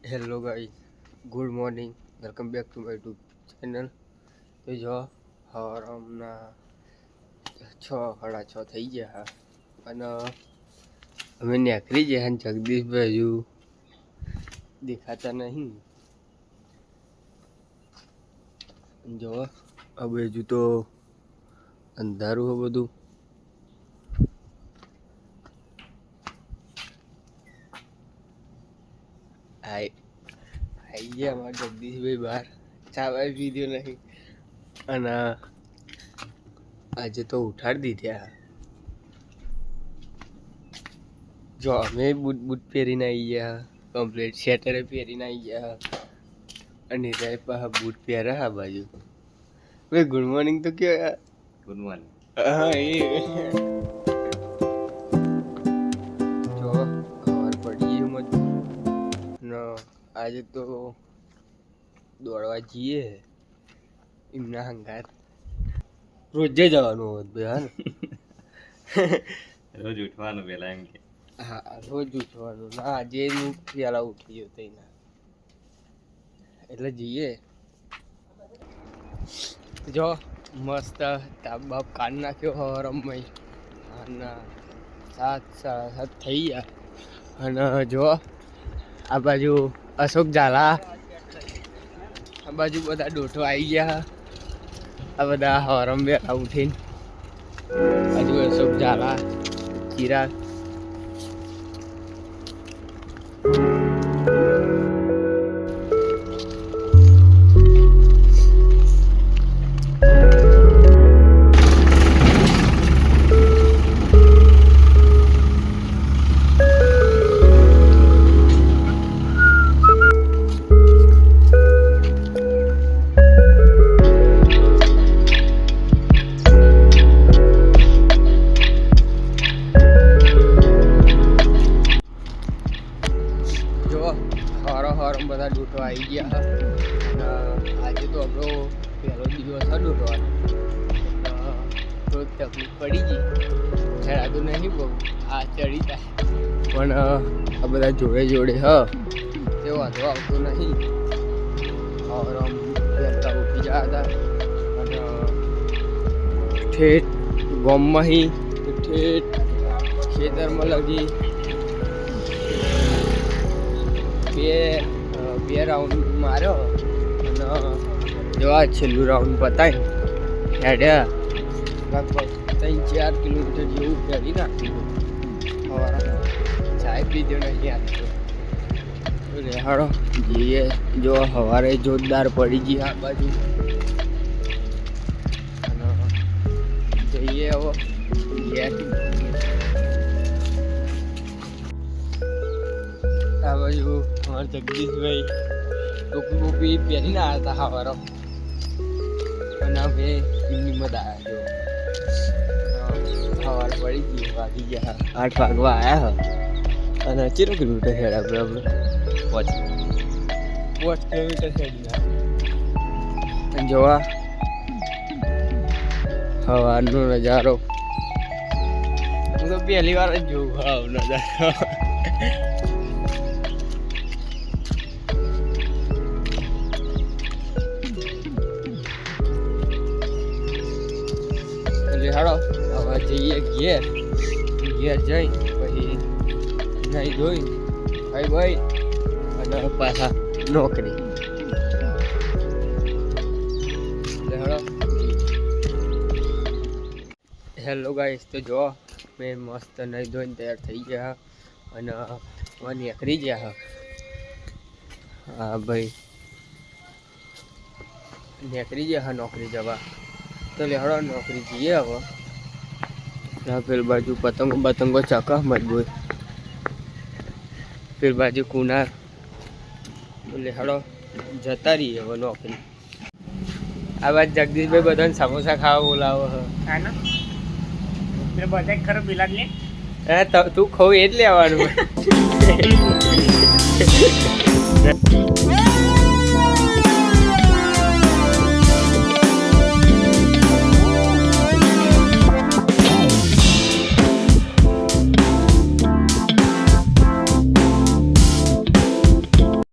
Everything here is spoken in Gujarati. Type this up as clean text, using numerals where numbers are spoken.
Hello guys, good morning, welcome back to my YouTube channel. તો જો હવારના 6:30 થઈ ગયા અને અમે નીકળી ગયા અને જગદીશભાઈ હજુ દેખાતા નહીં. જો આ બાજુ તો અંધારું હોય બધું. આઈ ગયા અમારા જગદીશભાઈ બહાર. ચા વાય પીધો નહીં અને આજે તો ઉઠાડી દીધા. જો અમે બૂટ પહેરીને આવી ગયા, કમ્પ્લીટ સ્વેટરે પહેરીને આવી ગયા અને રે પાછા બૂટ પહેર્યા. આ બાજુ ભાઈ ગુડ મોર્નિંગ તો કે ગુડ મોર્નિંગ. હા એ જો ખબર પડી મત આજે તો દોડવા જઈએ એમના હંગાર. રોજે જવાનું હોત ભાઈ. હા રોજ ઉઠવાનું પેલા એમ કે હા રોજ ઉઠવાનું ના. આજે હું પેલા ઉઠી ગયો તઈના એટલે જઈએ. જો મસ્ત તાપ બાપ કાઢ નાખ્યો હવારમય અને 7:30 થઈ ગયા. અને જો આ બાજુ અશોક ઝાલા, આ બાજુ બધા ડોઠો આવી ગયા. આ બધા હવારમ બેઠા ઉઠીને. બાજુ અશોક ઝાલા, ચિરાગ. હવારમ બધા ડૂટો આવી ગયા. આજે તો આપણો પહેલો દિવસ હતો ડૂટવાનો. થોડીક તકલીફ પડી ગઈ, ચડાતું નહીં બહુ. આ ચડી જાય પણ આ બધા જોડે જોડે તે વાંધો આવતો નહીં. હવારમ વહેલા ઉઠી ગયા હતા અને ઠેઠ ગામમાં ઠેઠ ખેતરમાં લગી બે રાઉન્ડ માર્યો અને જેવા છેલ્લું રાઉન્ડ પતાય હેડ્યા. લગભગ 3-4 કિલોમીટર જેવું ફેરી નાખ્યું. સવારમાં ચાય પીધો નહીં આવતો. રેહાડો જઈએ. જો સવારે જોરદાર પડી ગઈ આ બાજુ અને જઈએ હવે આ બાજુ અમારા જગદીશભાઈ ટોપી બોપી પહેરીને આવ્યા હતા સવારો અને અમે એમની મત આવ્યા. જો સવાર પડી ગઈ, વાગી ગયા 8 વાગવા આવ્યા અને 0 કિલોમીટર હેડ આપણે 5 કિલોમીટર હેડીને અને જોવા સવારનો નજારો. હું તો પહેલી વાર જ જોઉં નજારો. હાડો હવે જઈએ ઘેર જઈ પછી નહીં જોઈ ભાઈ અને પાછા નોકરી. હેલો ગાઈસ, તો જો મેં મસ્ત નહીં ધોઈને તૈયાર થઈ ગયા અને નીકળી ગયા. હા ભાઈ નીકળી ગયા નોકરી જવા. તો લેહડો નોકરી જઈએ હવે. પેલ બાજુ પતંગો ચાકા મજબૂત, પેલ બાજુ કુનાર. લેહડો જતા રહીએ હવે નોકરી. આ બાજુ જગદીશભાઈ બધાને સમોસા ખાવા બોલાવો. બધા ખરો બિલા લે તું ખવું એ જ લેવાનું.